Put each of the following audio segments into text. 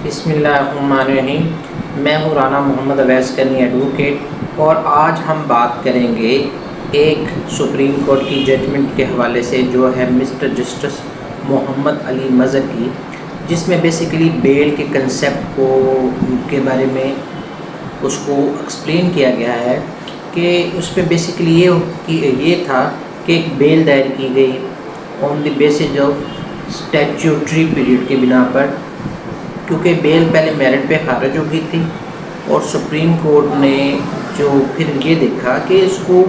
بسم اللہ الرحمن الرحیم۔ میں ہوں رانا محمد اویس کرنی ایڈوکیٹ، اور آج ہم بات کریں گے ایک سپریم کورٹ کی ججمنٹ کے حوالے سے جو ہے مسٹر جسٹس محمد علی مظہر کی، جس میں بیسیکلی بیل کے کنسیپٹ کے بارے میں اس کو ایکسپلین کیا گیا ہے کہ اس پہ بیسیکلی یہ تھا کہ ایک بیل دائر کی گئی on the basis of statutory period کی بنا پر، کیونکہ بیل پہلے میرٹ پہ خارج ہو گئی تھی، اور سپریم کورٹ نے جو پھر یہ دیکھا کہ اس کو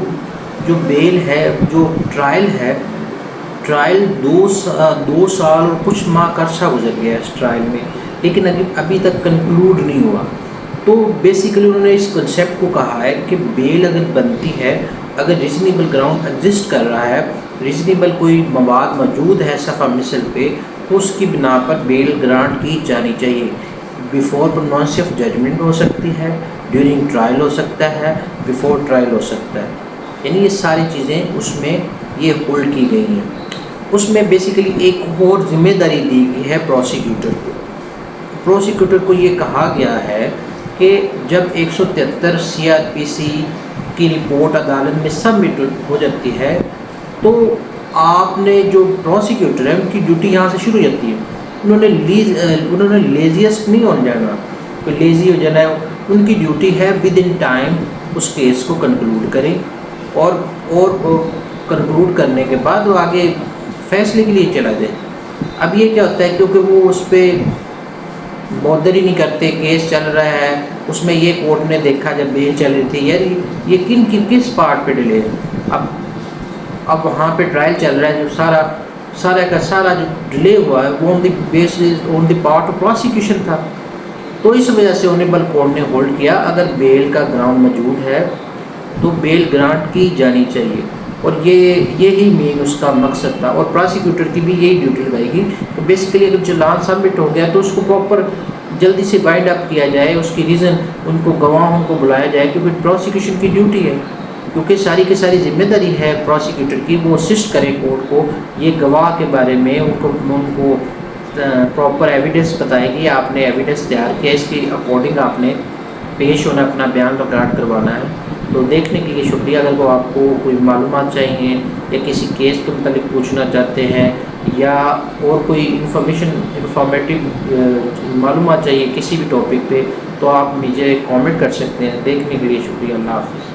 جو بیل ہے، جو ٹرائل ہے، ٹرائل دو سال اور کچھ ماہ کا عرصہ گزر گیا اس ٹرائل میں، لیکن ابھی تک کنکلوڈ نہیں ہوا۔ تو بیسیکلی انہوں نے اس کنسیپٹ کو کہا ہے کہ بیل اگر بنتی ہے، اگر ریزنیبل گراؤنڈ ایگزسٹ کر رہا ہے، ریزنیبل کوئی مواد موجود ہے صفحہ مثل پہ، تو اس کی بنا پر بیل گرانٹ کی جانی چاہیے۔ بیفور پروننس آف ججمنٹ ہو سکتی ہے، ڈیورنگ ٹرائل ہو سکتا ہے، بیفور ٹرائل ہو سکتا ہے، یعنی یہ ساری چیزیں اس میں یہ ہولڈ کی گئی ہیں۔ اس میں بیسیکلی ایک اور ذمہ داری دی گئی ہے پروسیکیوٹر کو۔ پروسیکیوٹر کو یہ کہا گیا ہے کہ جب 173 CRPC کی رپورٹ عدالت میں سبمٹ ہو جاتی ہے، تو آپ نے جو پروسیکیوٹر ہے ان کی ڈیوٹی یہاں سے شروع ہو جاتی ہے۔ انہوں نے لیزیسٹ نہیں ہونے جانا، کوئی لیزی ہو جانا ہے۔ ان کی ڈیوٹی ہے ود ان ٹائم اس کیس کو کنکلوڈ کریں، اور کنکلوڈ کرنے کے بعد وہ آگے فیصلے کے لیے چلا جائے۔ اب یہ کیا ہوتا ہے، کیونکہ وہ اس پہ بودر ہی نہیں کرتے، کیس چل رہا ہے، اس میں یہ کورٹ نے دیکھا جب بیل چل رہی تھی، یار یہ کس پارٹ پہ ڈیلے ہے۔ اب وہاں پہ ٹرائل چل رہا ہے، جو سارا جو ڈیلے ہوا ہے وہ آن دی پارٹ آف پروسیکیوشن تھا۔ تو اس وجہ سے آنریبل کورٹ نے ہولڈ کیا اگر بیل کا گراؤنڈ موجود ہے تو بیل گرانٹ کی جانی چاہیے، اور یہی مین اس کا مقصد تھا، اور پروسیکیوٹر کی بھی یہی ڈیوٹی لگائے گی۔ تو بیسیکلی اگر چلان سبمٹ ہو گیا تو اس کو پراپر جلدی سے وائنڈ اپ کیا جائے، اس کی ریزن ان کو گواہوں کو بلایا جائے، کیونکہ پروسیکیوشن کی ڈیوٹی ہے، کیونکہ ساری کی ساری ذمہ داری ہے پروسیکیوٹر کی، وہ اسسٹ کرے کورٹ کو یہ گواہ کے بارے میں، ان کو پراپر ایویڈنس بتائے گی، آپ نے ایویڈنس تیار کیا، اس کی اکارڈنگ آپ نے پیش ہونا، اپنا بیان ریکارڈ کروانا ہے۔ تو دیکھنے کے لیے شکریہ۔ اگر وہ آپ کو کوئی معلومات چاہیے یا کسی کیس کے متعلق پوچھنا چاہتے ہیں، یا اور کوئی انفارمیٹیو معلومات چاہیے کسی بھی ٹاپک پہ، تو آپ مجھے کامنٹ کر سکتے ہیں۔ دیکھنے کے لیے شکریہ۔ اللہ حافظ۔